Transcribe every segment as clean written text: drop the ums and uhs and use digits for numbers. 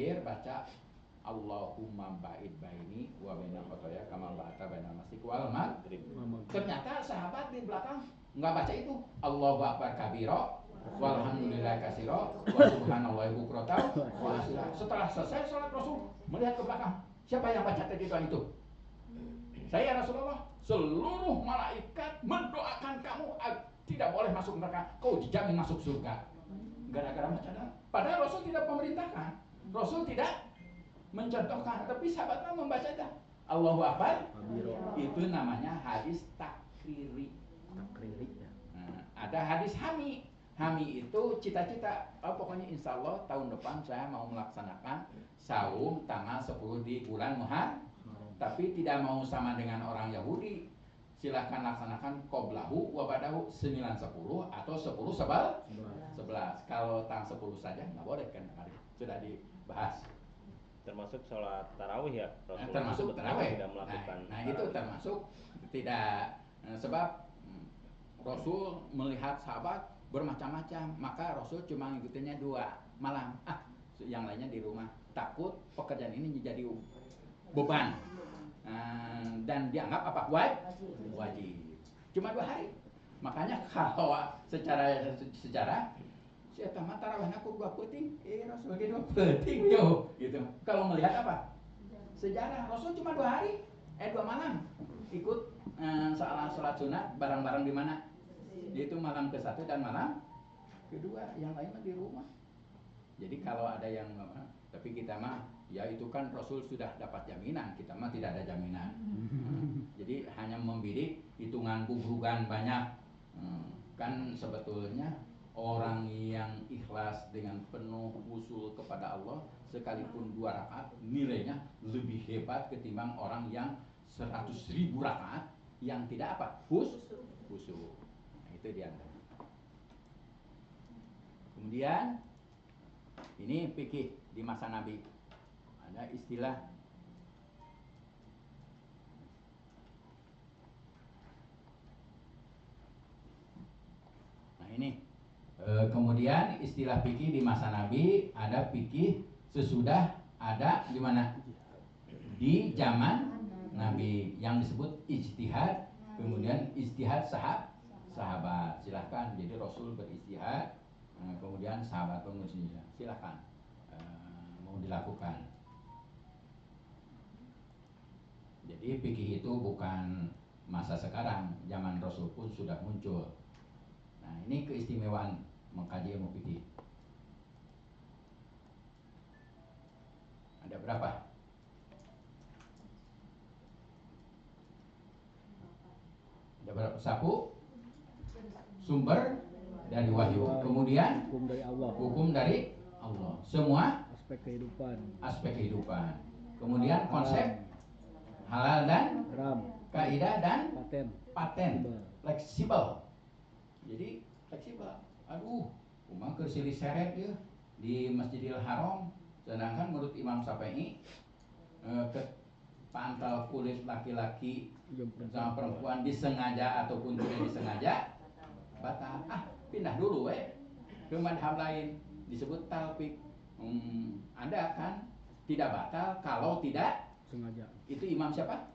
zikir baca Allahumma ba'id baini wa baina khotoya kama ba'ata baina masjid wal maghrib. Ternyata sahabat di belakang nggak baca itu. Allahu akbar kabira walhamdulillah katsira wa subhanallahi bukratan wa asila. Setelah selesai salat Rasul melihat ke belakang, siapa yang baca tadi doa itu? Saya Rasulullah. Seluruh malaikat mendoakan kamu tidak boleh masuk neraka, kau dijamin masuk surga. Gara-gara baca doa. Padahal Rasul tidak memerintahkan, Rasul tidak mencontohkan, tapi sahabatnya membaca dah. Allahu Akbar. Itu namanya hadis takriri. Nah, ada hadis hami. Hami itu cita-cita. Pokoknya insya Allah tahun depan saya mau melaksanakan saum tanggal 10 di bulan Muharram. Tapi tidak mau sama dengan orang Yahudi. Silahkan laksanakan qoblahu wa ba'dahu 9-10 atau 10-11. Kalau tanggal 10 saja nggak boleh kan, sudah dibahas. Termasuk sholat tarawih ya? Termasuk tarawih. Tidak melakukan nah itu termasuk tidak, sebab Rasul melihat sahabat bermacam-macam, maka Rasul cuma ngikutinnya 2 malam. Yang lainnya di rumah. Takut pekerjaan ini menjadi beban. Dan dianggap apa? Wajib. Cuma 2 hari. Makanya kalau secara saya tamat tarawih aku 2 peting, Rasul lagi 2 peting yo, gitu. Kalau melihat apa? Sejarah Rasul cuma 2 hari, 2 malam ikut salat sunat bareng-bareng di mana? Yaitu malam ke-1 dan malam ke-2, yang lain mah di rumah. Jadi kalau ada yang tapi kita mah ya itu kan Rasul sudah dapat jaminan, kita mah tidak ada jaminan. Jadi hanya membidik hitungan buhrugan banyak. Kan sebetulnya orang yang ikhlas dengan penuh usul kepada Allah sekalipun 2 rakaat nilainya lebih hebat ketimbang orang yang 100.000 rakaat yang tidak apa? Khusyuk. Nah, itu diantara. Kemudian ini fikih di masa Nabi. Ada istilah ini. Kemudian istilah fikih di masa Nabi, ada fikih sesudah ada di mana? Di zaman Nabi yang disebut ijtihad, kemudian ijtihad sahabat. Silahkan, jadi Rasul berijtihad, kemudian sahabat pun berijtihad. Silahkan mau dilakukan. Jadi fikih itu bukan masa sekarang, zaman Rasul pun sudah muncul. Nah, ini keistimewaan mengkaji ilmu fikih. Ada berapa? Ada berapa? 1. Sumber dari wahyu. Kemudian hukum dari Allah. Hukum dari Allah. Semua Aspek kehidupan. Aspek kehidupan. Kemudian konsep halal dan haram. Kaidah dan paten. Fleksibel. Jadi fleksibel. Aduh, umang ke silih seret ya di Masjidil Haram. Sedangkan menurut Imam Syafi'i ke pantal kulit laki-laki sama perempuan disengaja ataupun tidak disengaja batal. Pindah dulu ke madhab lain disebut talfik. Ada kan tidak batal kalau tidak sengaja. Itu Imam siapa?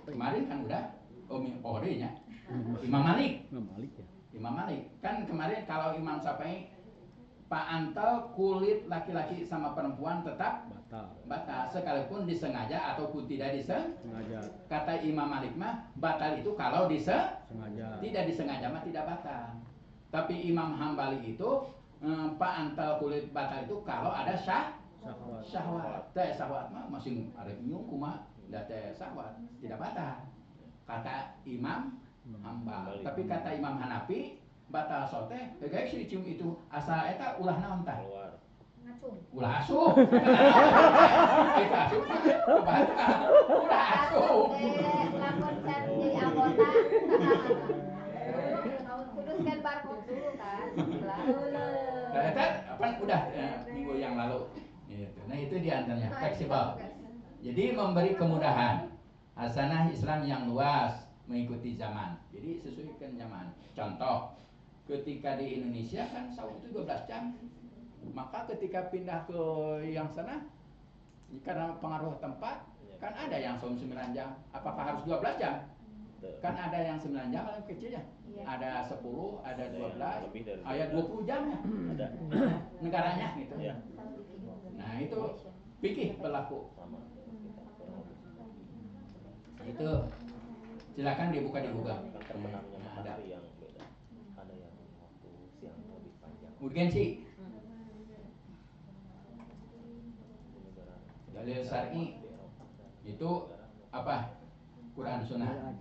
Kemarin kan udah pohonnya Imam Malik. Imam Malik kan kemarin kalau Imam Syafi'i pantal kulit laki-laki sama perempuan tetap batal sekalipun disengaja ataupun tidak disengaja. Kata Imam Malik mah batal itu kalau disengaja. Tidak disengaja mah tidak batal. Tapi Imam Hambali itu pantal kulit batal itu kalau ada syahwat. Syahwat mah masih arek nyung kumaha da teh syahwat tidak batal. Kata Imam Hambal. Tapi kata Imam Hanafi batal sote kayak si cium itu asal eta ulah naon tah? Ulah asuh. Itu asuh. Ulah asuh. Lamun can jadi anggota. Kudus kan barcode dulu kan. Nah, eta apa udah minggu yang lalu. Gitu. Nah, itu diantaranya fleksibel. Jadi memberi kemudahan. Hasanah Islam yang luas mengikuti zaman. Jadi sesuaikan zaman. Contoh, ketika di Indonesia kan saum itu 12 jam. Maka ketika pindah ke yang sana, karena pengaruh tempat, kan ada yang 9 jam. Apakah harus 12 jam? Kan ada yang 9 jam paling kecil ya. Iya. Ada 10, ada 12, lebih dari ada 20 jam ya. Ada. Negaranya gitu. Ya. Nah itu fikih berlaku. Sama. Itu silakan dibuka di Google. Kan terbenamnya Nah, matahari yang beda. Ada yang waktu siang lebih panjang. urgensi. Di negara Dalil syar'i di Eropa dan itu apa? Quran Sunnah.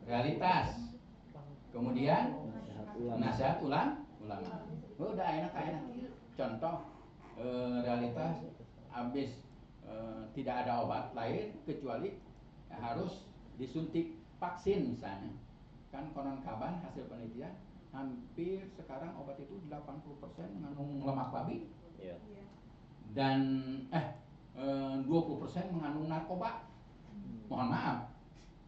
Realitas. Kemudian nasihat ulama. Udah enak. Contoh realitas habis tidak ada obat lain kecuali harus disuntik vaksin misalnya. Kan konon kabar hasil penelitian hampir sekarang obat itu 80% mengandung lemak babi Iya. dan 20% mengandung narkoba. Mohon maaf,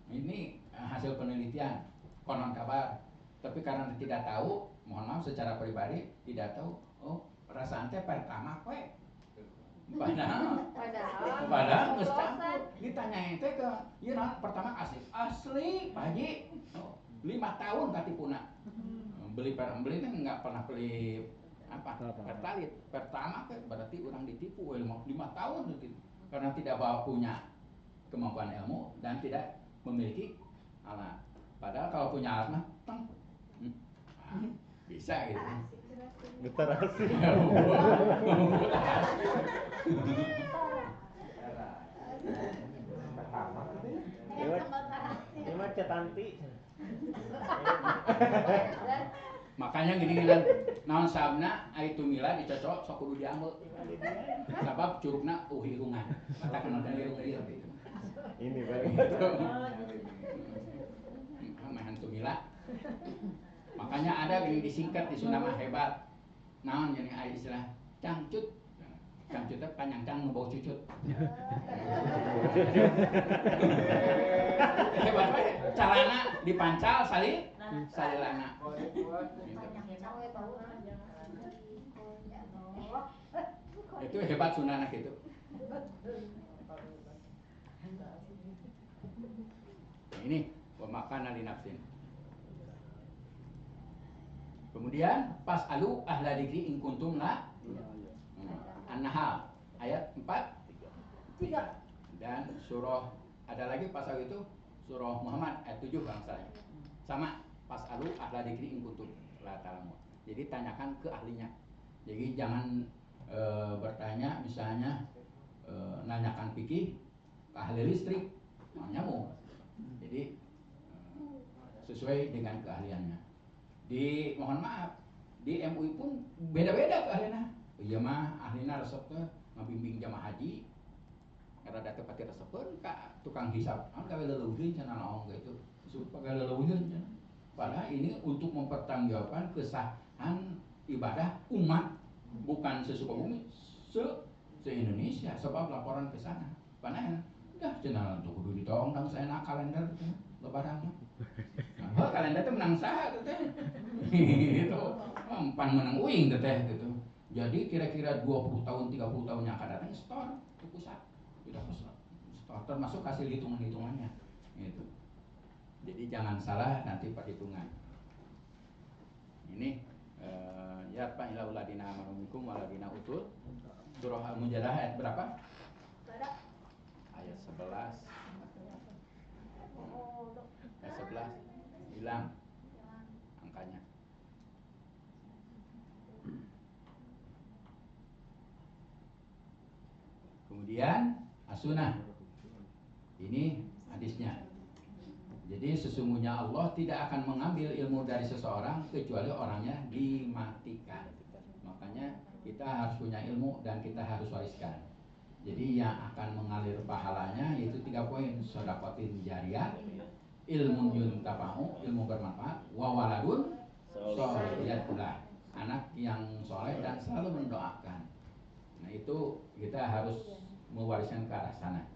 ini hasil penelitian konon kabar. Tapi karena tidak tahu, mohon maaf secara pribadi tidak tahu. Oh, perasaan teh pertama kue. Padahal geus campur. Ditanyain teh ke ieu naon pertama asli Pak Haji. 5 tahun katipuna. Beli teh enggak pernah beli pertalit. Pertama teh berarti orang ditipu 5 tahun gitu. Karena tidak punya kemampuan ilmu dan tidak memiliki alat. Padahal kalau punya alat mah bisa gitu. Literasi. Ini mah cetanti. Makanya gini-gini naon sabna aya tumila dicocok sok kudu diambil. Sabab curugna irungan. Mata kana irung ieu gitu. Ini baru. Mahan tumila. Makanya ada gini disingkat di Sunda mah hebat. Naon jadi aya istilah cangcut. Cangcut teh panyangcang nu bau cucut. Hebat bae. Calana dipancal salilana. Itu hebat Sundana gitu. Ini pemakan ali nafsin. Kemudian pas alu ahla dzikri in kuntum la An-Nahl ayat 4 dan surah ada lagi pasal itu surah Muhammad ayat 7 bangsanya. Sama pas alu ahla dzikri in kuntum la ta'lamun. Jadi tanyakan ke ahlinya. Jadi jangan bertanya misalnya nanyakan fikih ke ahli listrik nyamuk. Jadi sesuai dengan keahliannya. Mohon maaf di MUI pun beda-beda keahliannya. Iya mah ahlina resep teh ngabimbing jamaah haji. Karena data pati resepkeun ka tukang hisab. Gawe leuleuyeuh cenah naon gitu. Supaya leuleuyeuh cenah. Padahal ini untuk mempertanggungjawabkan kesahan ibadah umat bukan se-Sukabumi, se-Indonesia sebab laporan ke sana. Padahal dah cenah tuh kudu ditongtang saena kalender lebaran. Nah, kalender teh menang saha teh. Gitu. Pan menang uing teh gitu. Jadi kira-kira 20 tahun, 30 tahun yang akan datang store ke pusat. Tidak store termasuk hasil hitungan-hitungannya. Gitu. Jadi jangan salah nanti perhitungan. Ini ya Pak ila uladina amanukum waladina utul. Surah Al-Mujadalah ayat berapa? Ayat 11. Ayat 11 hilang angkanya. Kemudian as-sunnah. Ini hadisnya. Jadi sesungguhnya Allah tidak akan mengambil ilmu dari seseorang kecuali orangnya dimatikan. Makanya kita harus punya ilmu dan kita harus wariskan. Jadi yang akan mengalir pahalanya yaitu 3 poin: sedaqatin jariyah, ilmun yuntafa'u, ilmu bermanfaat, wa waladun sholihiyatullah, anak yang soleh dan selalu mendoakan. Nah itu kita harus mewariskan ke arah sana.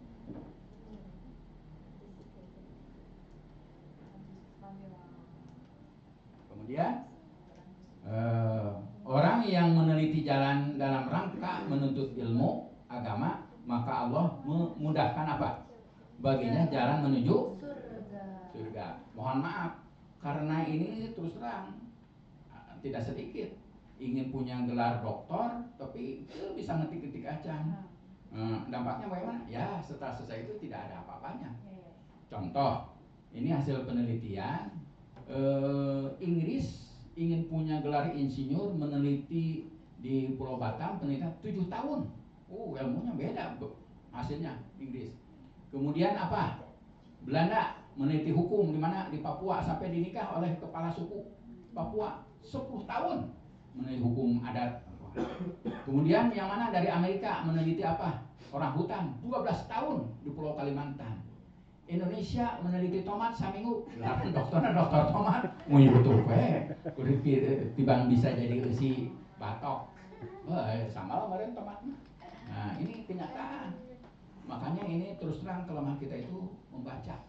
Kemudian orang yang meneliti jalan dalam rangka menuntut ilmu agama, maka Allah memudahkan apa? Baginya jalan menuju surga. Mohon maaf, karena ini terus terang tidak sedikit ingin punya gelar doktor, tapi bisa ngetik-ngetik aja. Dampaknya bagaimana? Ya setelah selesai itu tidak ada apa-apanya. Contoh, ini hasil penelitian, Inggris ingin punya gelar insinyur, meneliti di Pulau Batam, penelitian 7 tahun. Ilmunya beda hasilnya Inggris. Kemudian apa? Belanda meneliti hukum di mana? Di Papua, sampai dinikah oleh kepala suku Papua 10 tahun meneliti hukum adat. Kemudian yang mana dari Amerika meneliti apa? Orang hutan 12 tahun di Pulau Kalimantan. Indonesia meneliti tomat saminggu, dokter tomat, mau betul kulit tibang bisa jadi si batok. Sama lah kemarin tomat. Nah ini kenyataan. Makanya ini terus terang kelemahan kita itu membaca.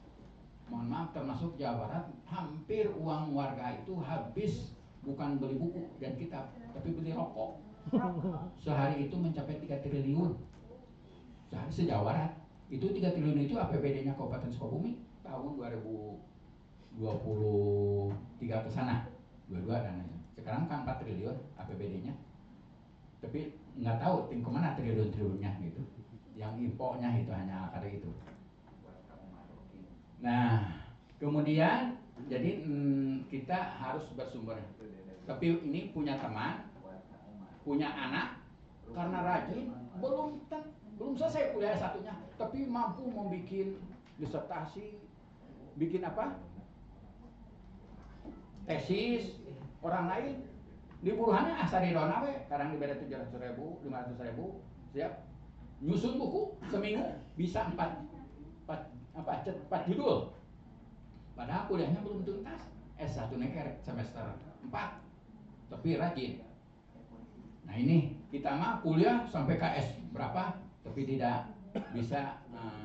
Mohon maaf, termasuk Jawa Barat, hampir uang warga itu habis bukan beli buku dan kitab, tapi beli rokok. Sehari itu mencapai 3 triliun. Sehari se-Jawa Barat. Itu 3 triliun itu APBD-nya Kabupaten Sukabumi tahun 2023 ke sana. 22 dananya. Sekarang kan 4 triliun APBD-nya. Tapi nggak tahu tim kemana triliun-triliunnya gitu. Yang impornya itu hanya akar itu. Nah, kemudian jadi kita harus bersumber. Tapi ini punya teman, punya anak, karena rajin belum selesai kuliah satunya, tapi mampu membuat disertasi, bikin apa? Tesis orang lain. Di buruhannya asarirona we, kadang dibeda 700.000, 500.000, siap. Nyusun buku seminggu bisa 4 judul. Padahal kuliahnya belum tuntas. S1 neker semester 4. Tapi rajin. Nah ini kita mah kuliah sampai KS berapa, tapi tidak bisa.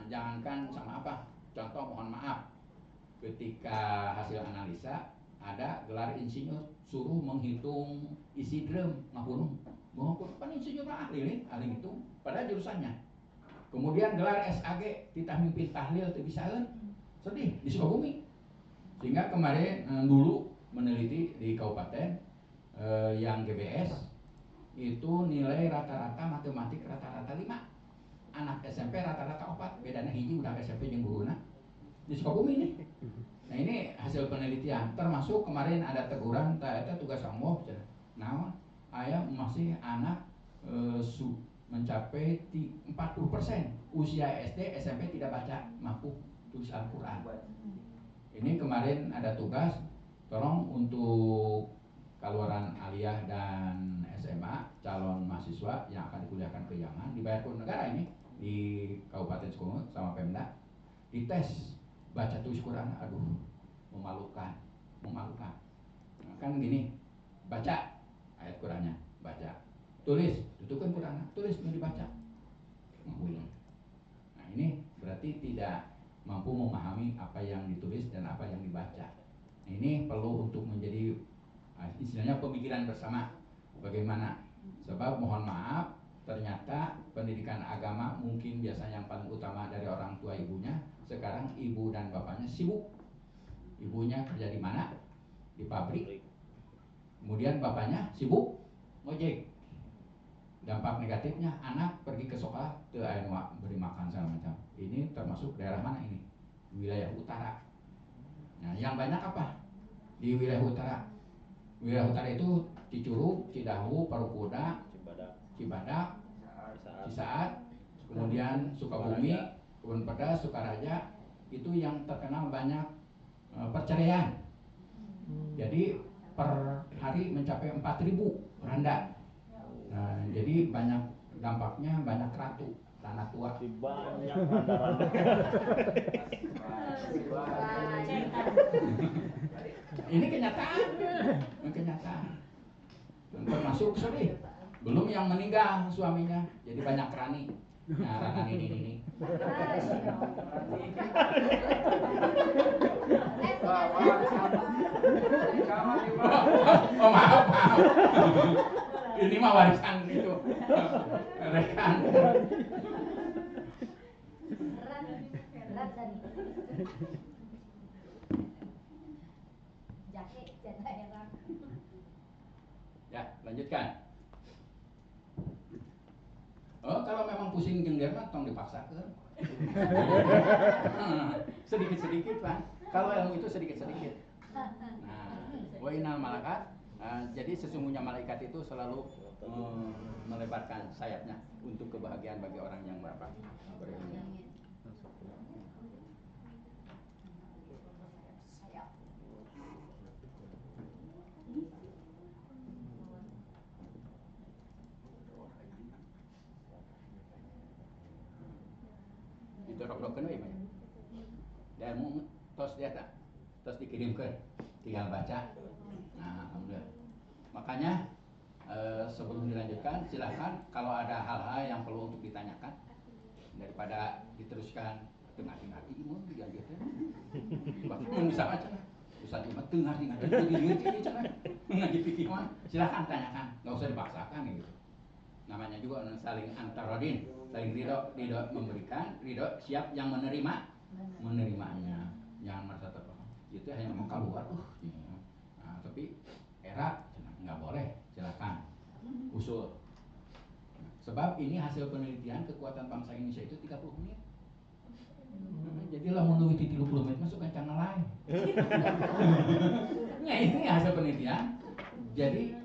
Jangankan sama apa. Contoh, mohon maaf, ketika hasil analisa ada gelar insinyur, suruh menghitung isi drum ngapurung. Kan insinyur ahli hitung, padahal jurusannya. Kemudian gelar SAG kita mimpin tahlil teu bisaeun. Sedih di Sukabumi. Sehingga kemarin dulu meneliti di kabupaten yang GBS itu nilai rata-rata matematik rata-rata 5. Anak SMP rata-rata 4, bedanya hiji udah SMP jeung guruna. Di Sukabumi ini. Nah ini hasil penelitian, termasuk kemarin ada teguran eta tugas Allah. Nah, aya masih anak mencapai 40% usia SD SMP tidak baca mampu tulis Al-Quran. Ini kemarin ada tugas, tolong untuk keluaran aliyah dan SMA calon mahasiswa yang akan dikuliahkan ke Yaman dibayar ke negara ini di Kabupaten Sukabumi sama Pemda, dites baca tulis Quran. Aduh, memalukan. Kan gini, baca ayat Qurannya, baca, tulis, tutupkan Quran, tulis mau dibaca. Nah ini berarti tidak mampu memahami apa yang ditulis dan apa yang dibaca. Nah, ini perlu untuk menjadi istilahnya pemikiran bersama. Bagaimana? Sebab mohon maaf, ternyata pendidikan agama mungkin biasanya yang paling utama dari orang tua ibunya. Sekarang ibu dan bapaknya sibuk. Ibunya kerja di mana? Di pabrik. Kemudian bapaknya sibuk ngojek. Dampak negatifnya anak pergi ke sekolah teu aya nu beri makan segala macam. Ini termasuk daerah mana ini? Wilayah utara. Nah, yang banyak apa? Di wilayah utara. Wilayah utara itu Cicurug, Cidahu, Parukuda, Cibadak, Cisaat, kemudian Sukabumi, Kebun Pedas, Sukaraja. Itu yang terkenal banyak perceraian. Jadi per hari mencapai 4.000 randa. Nah, jadi banyak dampaknya, banyak ratu, tanah tua. Banyak randa-randa. Ini kenyataan. Termasuk sedih. Belum yang meninggal suaminya, jadi banyak rani. Nah, rani ini. Oh, maaf. Ini mah warisan itu. Rekan. Berat tadi. Jaket janda yang Ya, lanjutkan. Oh, kalau memang pusing gengger mah tong dipaksakeun. Sedikit-sedikit kan. Kalau ilmu itu sedikit-sedikit. Nah, wa innal malakat, jadi sesungguhnya malaikat itu selalu melebarkan sayapnya untuk kebahagiaan bagi orang yang berilmu. Didorok-dorokkeun we mah. Dan ilmu tos dia tak, tos dikirimkeun, tinggal baca. Nah, alhamdulillah. Makanya sebelum dilanjutkan, silahkan kalau ada hal-hal yang perlu untuk ditanyakan daripada diteruskan tengah-tengah ilmu dilanjutkan. Bahkan bisa aja lah. Ustaz Imam tengah-tengah ini cenah ngaji fikih mah silahkan tanyakan, nggak usah dipaksakan gitu. Namanya juga saling antarodin, saling ridho memberikan, ridho siap yang menerimanya. Jangan merasa terpaksa. Itu hanya memang keluar Nah, tapi era nggak boleh, silakan usul. Sebab ini hasil penelitian kekuatan bangsa Indonesia itu 30 menit. Jadi lah menurut 30 menit masuk ke channel lain. Nah, ini hasil penelitian. Jadi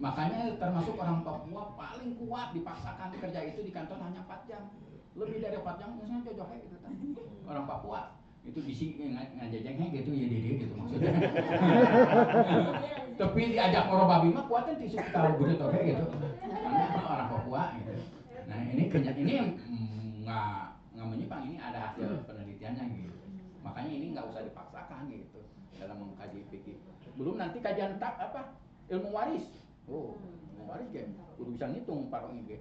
makanya termasuk orang Papua paling kuat dipaksakan kerja itu di kantor hanya 4 jam. Lebih dari 4 jam misalnya cocok gitu kan. Orang Papua itu bisi ngajajeng gitu ya dia gitu maksudnya. Tapi diajak orang babi mah kuatnya tisu tahu gitu gitu. Karena orang Papua gitu. Nah, ini nggak menyimpang, ini ada hasil penelitiannya gitu. Makanya ini nggak usah dipaksakan gitu dalam mengkaji fikih. Belum nanti kajian ilmu waris. Oh, ilmu waris ya, kudu bisa ngitung parong ini.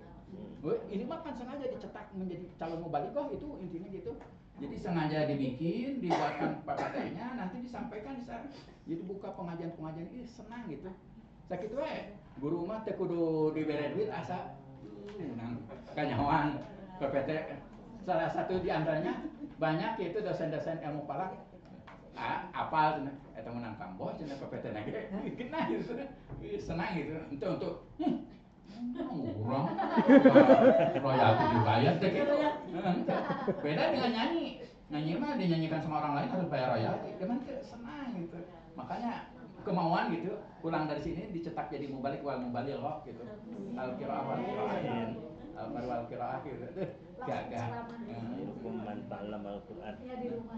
Ini mah kan sengaja dicetak menjadi calon mubalighah itu intinya gitu. Jadi sengaja dibikin, dibuatkan PPT-nya, nanti disampaikan di sana. Jadi buka pengajian-pengajian ini senang gitu. Sakit wae, guru mah teu kudu dibere duit asa kanyahoan PPT. Salah satu di antaranya banyak yaitu dosen-dosen ilmu falak apal eta menang kamboh cenah PPT na ge genah gitu. Senang gitu untuk urang royalti dibayar teh gitu. Beda dengan nyanyi. Nyanyi mah dinyanyikan sama orang lain harus bayar royalti. Cuman senang gitu. Makanya kemauan gitu pulang dari sini dicetak jadi mubalik wal mubalighah gitu. Al-qiraah wal qiraahin. Al qiraah gitu. Gagah. Hukuman ta'lam Al-Qur'an.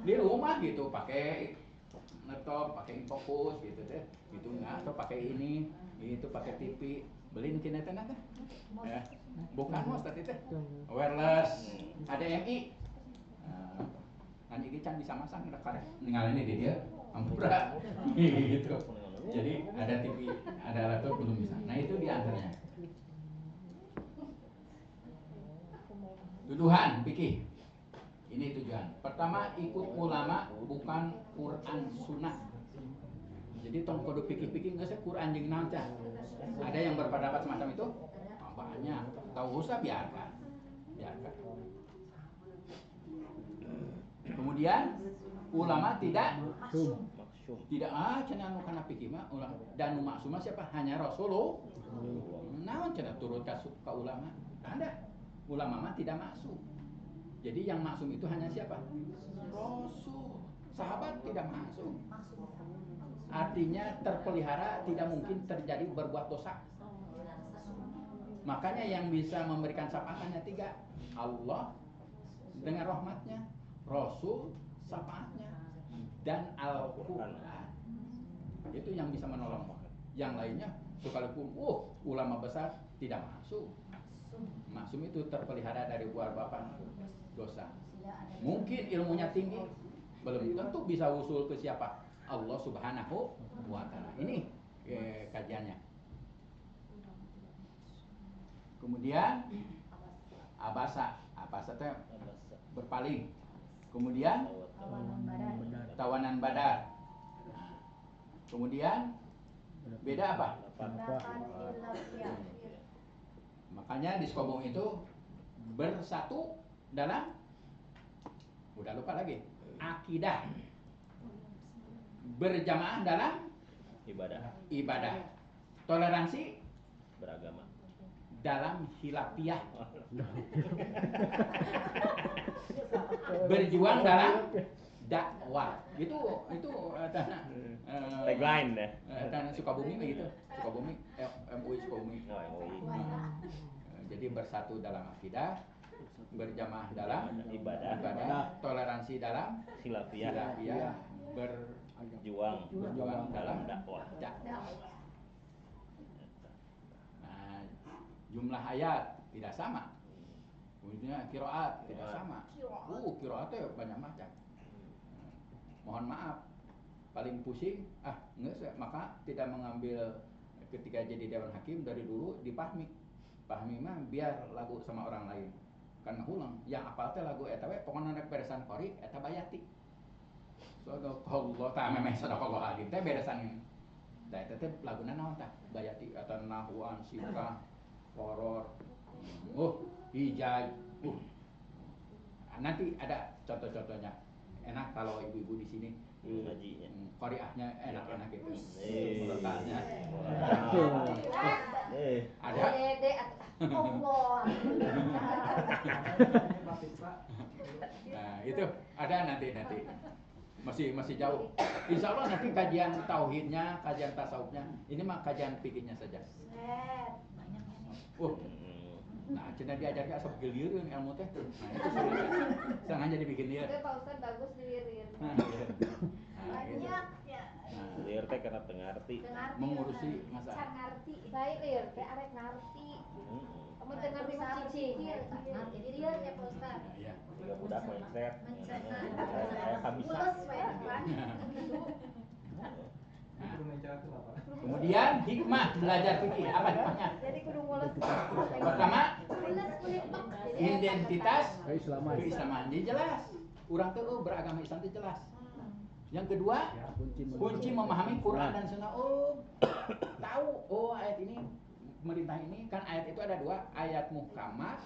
Di rumah gitu pakai laptop, pakai Infocus gitu deh. Gitu enggak atau pakai ini, itu pakai TV. Beliin kena tenaga. Ya. Bukan mos tadi teh. Wireless, HDMI. Kan ini can bisa masang udah karek ninggalin di dia. Ampura. Gitu. Jadi ada TV, ada laptop belum bisa. Nah, itu di antaranya. Tuduhan fikih. Ini tujuan. Pertama, ikut ulama bukan Quran Sunnah. Jadi tong kudu pikir-pikir nggak sih Quran jeung naon teh. Ada yang berpendapat semacam itu? Banyak. Tahu usah biarkan. Biarkan. Kemudian ulama tidak cenah anu kana pikir mah ulama dan nu maksum siapa? Hanya Rasulullah. Naon cenah turut ka ulama? Ada. Ulama mah tidak maksum. Jadi yang maksum itu hanya siapa? Rasul. Sahabat tidak maksum. Artinya terpelihara, tidak mungkin terjadi berbuat dosa. Makanya yang bisa memberikan syafaat hanya 3. Allah dengan rahmatnya, Rasul syafaatnya, dan Al-Quran. Itu yang bisa menolong. Yang lainnya sekalipun ulama besar tidak masuk. Maksum itu terpelihara dari buah bapak dosa. Mungkin ilmunya tinggi, belum tentu bisa usul ke siapa? Allah Subhanahu wa ta'ala. Ini kajiannya. Kemudian abasa itu berpaling. Kemudian tawanan badar. Kemudian beda apa? Makanya di Sukabumi itu bersatu dalam, udah lupa lagi, akidah, berjamaah dalam ibadah, toleransi beragama, dalam khilafiyah, berjuang dalam dakwah. Itu tagline deh. dan Sukabumi begitu. Sukabumi, MUI Sukabumi. Oh, MUI. Jadi bersatu dalam akidah, berjamaah dalam Ibadah. toleransi dalam Khilafiyah, berjuang dalam dakwah. Nah, jumlah ayat tidak sama. Kemudian qiraat tidak sama. Qiraatnya banyak macam. Mohon maaf, paling pusing, enggak, maka tidak mengambil ketika jadi dewan hakim dari dulu dipahmi. Pahmi mah biar lagu sama orang lain. Karena ulang, yang apal teh lagu eta we pokona rek beresan qori eta bayati. Sadaqallah ta memeh sadaqallah alazim teh beresan. Da eta teh laguna naon tah? Bayati eta nahwan sirah qoror. Hijaj. Nanti ada contoh-contohnya. Enak kalau ibu-ibu di sini ngajinya. Qoriahnya enak-enak gitu. Letaknya. Ada. Allah. Nah, itu ada nanti. Masih jauh. Insya Allah nanti kajian tauhidnya, kajian tasawufnya. Ini mah kajian fikihnya saja. Nah, cina diajarkan asal gilirin ilmu teh. Nah, itu sulit. Sengaja dibikin liar. Itu Pak Ustadz bagus dilirin. Banyak ya. Liar teh karena tengarti. Mengurusi masalah. Can ngarti. Baik liar teh arek ngarti. Kamu dengar di cicing. Jadi liar ya Pak Ustadz. Iya. Tiga budak mindset. Habis. Kemudian hikmah belajar fikih apa hikmahnya? Jadi kudu mulus. Pertama, identitas keislaman. Jadi jelas. Urang teh beragama Islam itu jelas. Yang kedua, kunci memahami Quran dan Sunnah. Tahu ayat ini pemerintah ini kan ayat itu ada dua, ayat muhkamat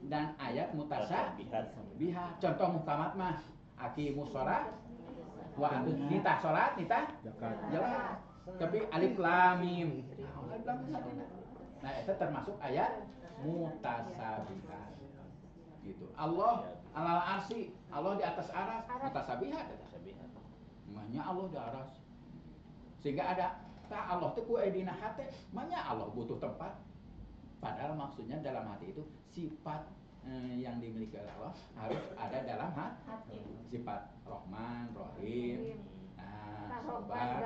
dan ayat mutasyabihat. Contoh muhkamat mah aqimus shalah wa atuz nitah salat, nitah zakat. Jelas. Tapi alif lam mim. Nah, itu termasuk ayat mutasabihat. Gitu. Allah alal arsy, Allah di atas aras, mutasabihat. Namanya Allah di aras. Sehingga ada Allah teh ku dina hate, manya Allah butuh tempat. Padahal maksudnya dalam hati itu sifat yang dimiliki oleh Allah harus ada dalam hati. Sifat Rahman, Rahim, Sabar,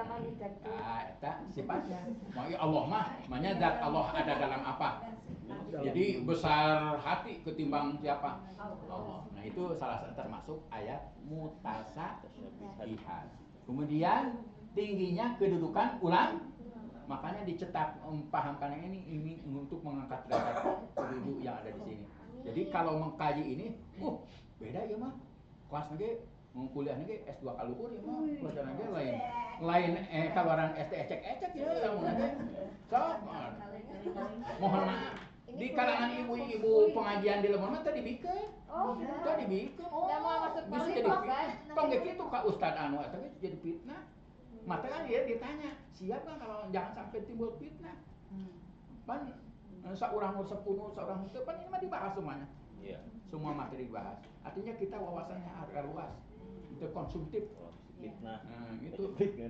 eta sifatnya. Makanya Allah mah, makanya zat Allah ada dalam apa? Jadi besar hati ketimbang siapa? Allah. Nah itu salah satu termasuk ayat mutasabihat. Kemudian tingginya kedudukan ulang. Makanya dicetak pahamkan yang ini untuk mengangkat derajat ibu yang ada di sini. Jadi kalau mengkaji ini, beda ya mah. Kelas lagi, kuliah lagi S2 kaluhur ya mah. Pelajaran lagi lain kalau orang SD ecek-ecek ya yang lagi. Mohon maaf. Di kalangan ibu-ibu pengajian di lemon mah tadi bikin. Tadi bikin. Bisa jadi tong gitu Kak Ustad anu eta jadi fitnah. Mata kan dia ditanya, siap kan kalau jangan sampai timbul fitnah. Pan seorang sepunuh, seorang itu pan ini mah dibahas semuanya. Iya. Semua materi dibahas. Artinya kita wawasannya agak luas. Itu konsumtif. Fitnah. Itu. Jadi,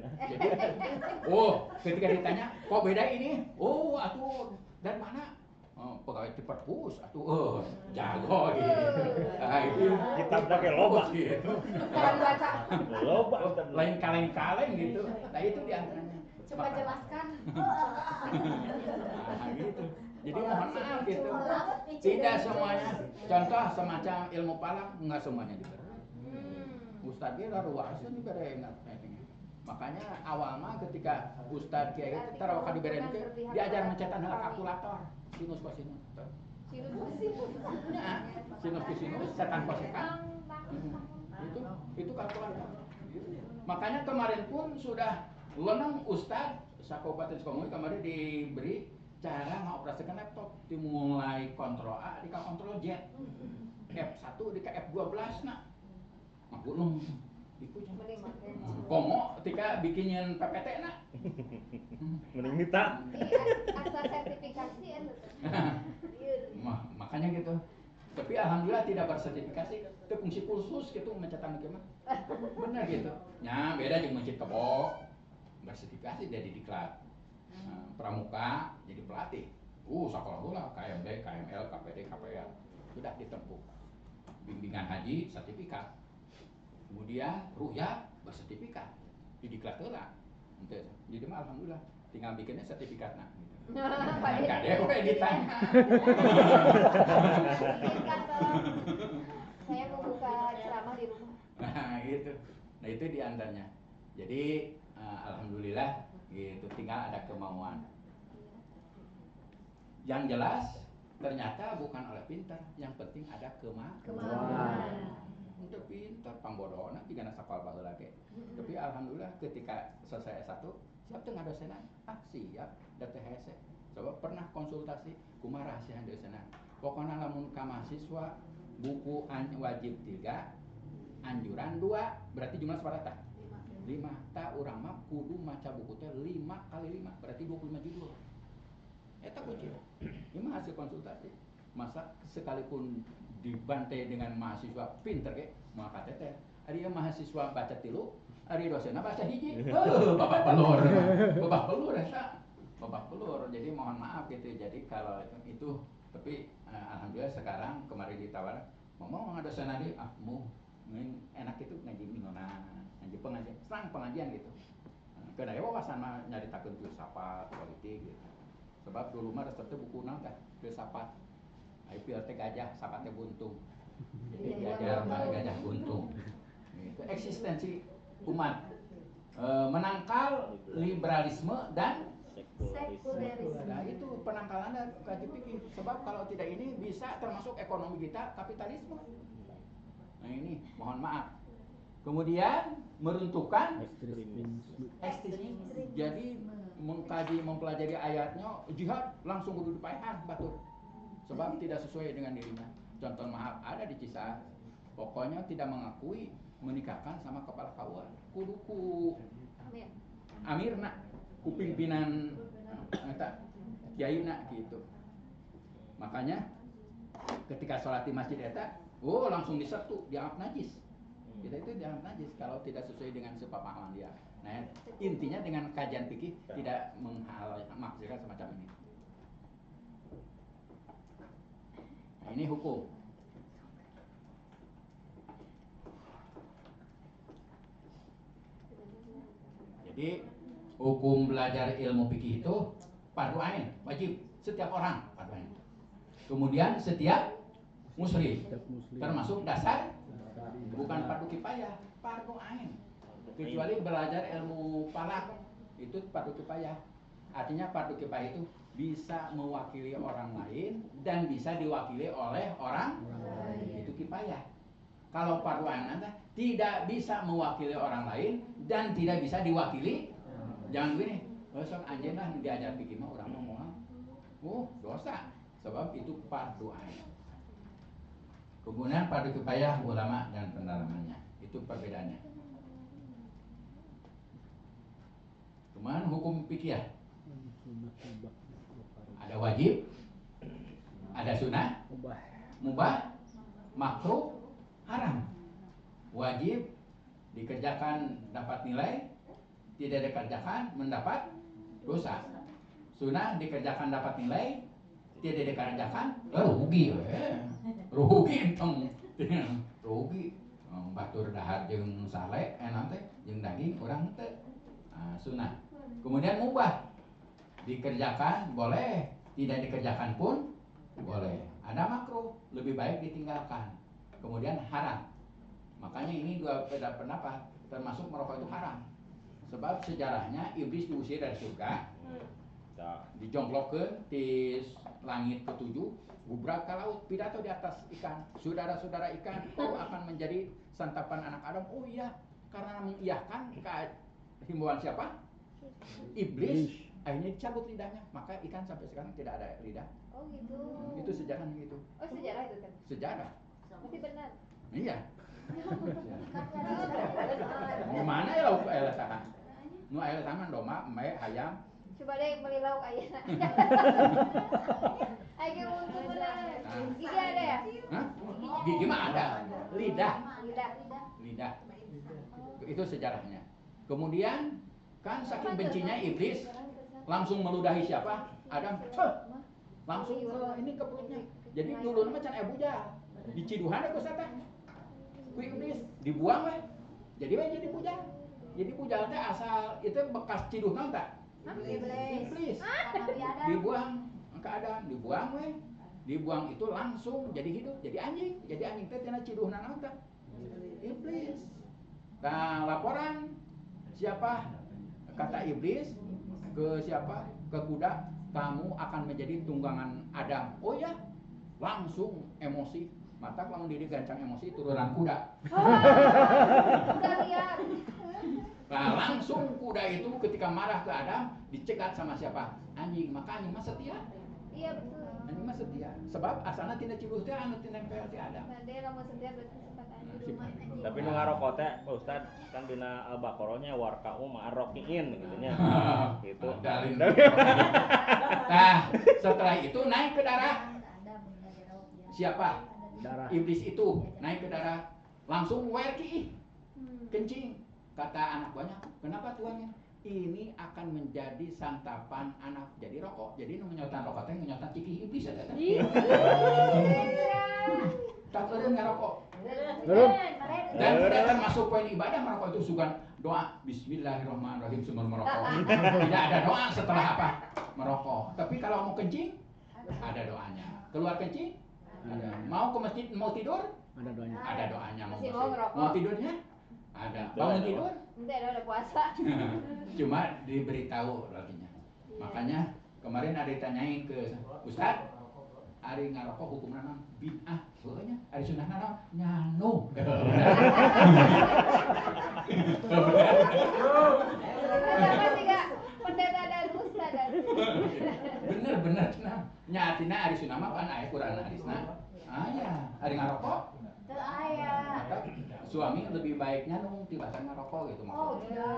ketika ditanya, kok beda ini? Atuh dari mana? Pegawai di perpus, jago gitu. Nah, itu kita pakai loba gitu. Loba Lain kaleng-kaleng gitu. Nah, itu diantaranya. Coba jelaskan. Nah, gitu. Jadi mohon maaf gitu. Tidak semuanya. Contoh semacam ilmu palak enggak semuanya diberi. Ustadz dia luas ini bere enggak. Makanya awal mah ketika Ustadz kiai itu tarawih diberi diajar mencetak kalkulator. Sinus kosinus. Sinus kosinus setan kosekan. Itu kalkulator. Makanya kemarin pun sudah lenong Ustadz Kabupaten Sukabumi kemarin diberi cara mengoperasikan laptop dimulai kontrol A di kontrol Z, F1 di F12 nak ngagulung itu komo ketika bikinin PPT nak Mending minta. Akta sertifikasi itu. Makanya gitu. Tapi alhamdulillah tidak bersertifikasi, itu fungsi khusus gitu mencetak gimana. Benar gitu. Nya beda jeung masjid kebo. Bersertifikasi jadi diklat. Pramuka jadi pelatih. Sekolah bola KMB, KML, KPD, KPL sudah ditempuh. Bimbingan haji sertifikat. Kemudian ruya bersertifikat. Didiklat heula. Jadi mah alhamdulillah tinggal bikinnya sertifikat nah gitu. Kade we ditanya. Saya mau buka ceramah di rumah. Nah itu. Nah itu diantaranya. Jadi alhamdulillah gitu tinggal ada kemauan. Yang jelas ternyata bukan oleh pintar, yang penting ada kemauan. Udah pintar pangbodohna tinggal sapal baheula ge. Tapi alhamdulillah ketika selesai S1 siap teu ngadosenan. Siap da teh hese. Coba pernah konsultasi kumaha rahasia dosenan. Pokokna lamun ka mahasiswa buku wajib 3, anjuran 2, berarti jumlah seberapa? 5. Ta urang mah kudu maca buku teh 5 kali 5, berarti 25 judul. Eta kunci. Ini mah hasil konsultasi. Masa sekalipun dibantai dengan mahasiswa pinter ge, moal kateter. Ari mahasiswa baca 3, ari dosenna baca 1. Babak pelur. Babak pelur eta. Babak pelur. Jadi mohon maaf gitu. Jadi kalau itu tapi alhamdulillah sekarang kemarin ditawar mau ngadosen ari mu enak itu ngaji mingguan, ngaji pengajian, serang pengajian gitu. Kada aya wawasan mah nyaritakeun filsafat, politik gitu. Sebab dulu mah resep teh buku naon tah filsafat. Ai pieur teh gajah, sapat teh buntung. Jadi gajah buntung. Itu eksistensi umat. Menangkal liberalisme dan Sekulerisme. nah itu penangkalannya kaji pikir. Sebab kalau tidak ini bisa termasuk ekonomi kita kapitalisme. Nah ini mohon maaf. Kemudian meruntuhkan ekstremisme. Jadi mengkaji mempelajari ayatnya jihad langsung kudu dipaehan batur. Sebab tidak sesuai dengan dirinya. Contoh maaf ada di Cisaat. Pokoknya tidak mengakui menikahkan sama kepala KUA. Kudu ku amirna, ku pimpinan eta kiaina gitu. Makanya ketika sholat di masjid eta, langsung disertu, dianggap najis. Kita itu dianggap najis kalau tidak sesuai dengan sepemahaman dia. Nah, intinya dengan kajian fikih tidak memaksudkan semacam ini. Nah, ini hukum. Jadi hukum belajar ilmu fikih itu fardu ain, wajib setiap orang fardu ain. Kemudian setiap muslim, termasuk dasar bukan fardu kifayah, fardu ain. Kecuali belajar ilmu falak itu fardu kifayah. Artinya fardu kifayah itu bisa mewakili orang lain dan bisa diwakili oleh orang lain. Itu kifayah. Kalau fardu ain tidak bisa mewakili orang lain dan tidak bisa diwakili. Jangan begini, sok anjeun lah diajar fikih mah urang mah moal. Dosa. Sebab itu fardu ain. Kemudian fardu kifayah ulama dan pendalamannya. Itu perbedaannya. Cuman hukum fikih ya. Ada wajib, ada sunnah, mubah, makruh, haram. Wajib dikerjakan dapat nilai, tidak dikerjakan mendapat dosa. Sunnah dikerjakan dapat nilai, tidak dikerjakan rugi. Rugi entong. Rugi. Batur dahar jeung sale enak teh jeung daging urang teu. Sunnah. Kemudian mubah dikerjakan boleh, tidak dikerjakan pun boleh. Ada makruh, lebih baik ditinggalkan. Kemudian haram. Makanya ini dua beda pendapat, termasuk merokok itu haram. Sebab sejarahnya iblis diusir dari surga, dijongklokkeun di langit ke-7, gubrak ke laut, pidato di atas ikan. Saudara-saudara ikan, kau akan menjadi santapan anak Adam. Oh iya, karena mengiyakan himbauan siapa? Iblis. akhirnya dicabut lidahnya, maka ikan sampai sekarang tidak ada lidah. Oh gitu. Itu sejarahnya gitu. Oh sejarah itu kan. Sejarah. Berarti benar. Iya. Benar. Gimana ya lauk ayah tahan? Nu ayah taman domba, embe, ayam. Coba deh beli lauk ayeuna. Ayo untung benar. Gigi ada ya? Hah? Gigi mah ada. Lidah. Lidah. Lidah. Itu sejarahnya. Kemudian kan saking bencinya iblis langsung meludahi siapa? Adam. Langsung ini ke perutnya. Jadi dulu mah can bujal. Diciduhan aku sata. Ku iblis dibuang we. Jadi we jadi bujal. Jadi bujal teh asal itu bekas ciduh naon tah? Iblis. Dibuang ke Adam, dibuang we. Dibuang itu langsung jadi hidup, jadi anjing. Jadi anjing teh tina ciduh naon tah? Iblis. Nah, laporan siapa? Kata iblis ke siapa? Ke kuda, kamu akan menjadi tunggangan Adam. Oh ya, langsung emosi. Mata kalau diri gancang emosi turunan kuda. Udah lihat. Nah, langsung kuda itu ketika marah ke Adam dicegat sama siapa? Anjing. Maka anjing mah setia. Iya betul. Anjing mah setia. Sebab asalna tina cibuh teh anu tina nempel ti Adam. Nah, dia lamun setia berarti sifat anjing. Tapi nu ngarokok teh Pak Ustad kan dina Al-Baqarahnya warka'u ma'arrokiin gitu nya. Gitu. Dalin. Nah, setelah itu naik ke darah. Siapa? Darah. Iblis itu naik ke darah. Langsung werki kencing. Kata anak buahnya, kenapa tuannya? Ini akan menjadi santapan anak. Jadi rokok. Jadi nu nyotan rokok teh nyotan cikih iblis eta teh. Tak eureun ngarokok. Dan tidak termasuk poin ibadah merokok itu sugan doa Bismillahirrahmanirrahim sebelum merokok. Tidak ada doa setelah apa? Merokok. Tapi kalau mau kencing ada doanya. Keluar kencing ada. Mau ke masjid mau tidur Ada doanya. ada doanya. Masih mau ngerokok? Mau tidurnya ada. Bangun tidur Nanti ada udah puasa. cuma diberitahu artinya. Makanya kemarin ada ditanyain ke Ustaz, ari ngarokok hukumna naon? Bid'ah. Heuh nya, ari sunahna naon? Nyanu. Sama tiga pendeta dan ustaz. Bener cenah. Nya artina ari sunah mah kan aya Quran hadisna. Aya, ari ngarokok. Teu aya. Maka suami lebih baiknya nung tibatan ngarokok gitu Oh, maksudnya. tidak.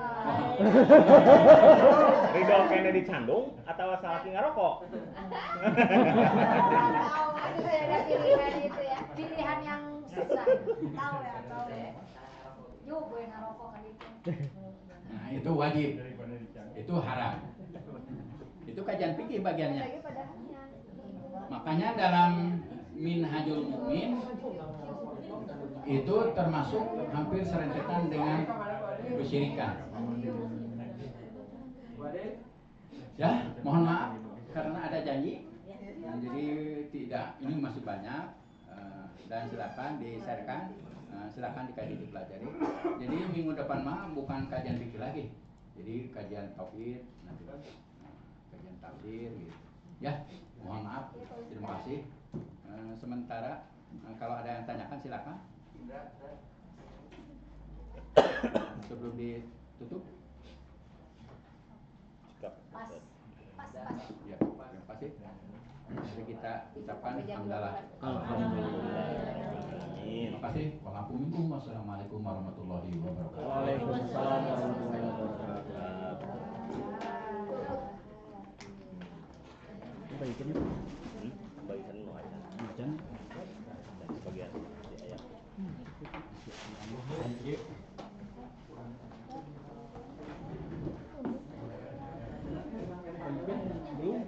Ridho kene dicandung atau salaki ngarokok? Tahu itu ada pilihan itu ya. Pilihan yang susah. Tahu ya, tahu ya. Yuk, gue ngarokok kali itu. Nah, itu wajib. Itu haram. Itu kajian fikih bagiannya. Lagi pada hanya. Makanya dalam Minhajul Mu'min itu termasuk hampir serentetan dengan kesyirikan. Ya, mohon maaf karena ada janji. Nah, jadi tidak, ini masih banyak dan silakan di-sharekan, silakan dikaji dipelajari. Jadi minggu depan mah bukan kajian fikih lagi. Jadi kajian tauhid, nanti kajian takdir gitu. Ya, mohon maaf. Terima kasih. Sementara kalau ada yang tanyakan silakan. Sebelum ditutup. Pas. Ya, terima kasih. Jadi kita ucapkan hamdalah. Terima kasih. Wassalamualaikum warahmatullahi wabarakatuh. Waalaikumsalam warahmatullahi wabarakatuh. Baikin yuk. Baikan nu aja. Hujan. Dan sebagian di ayat. Belum.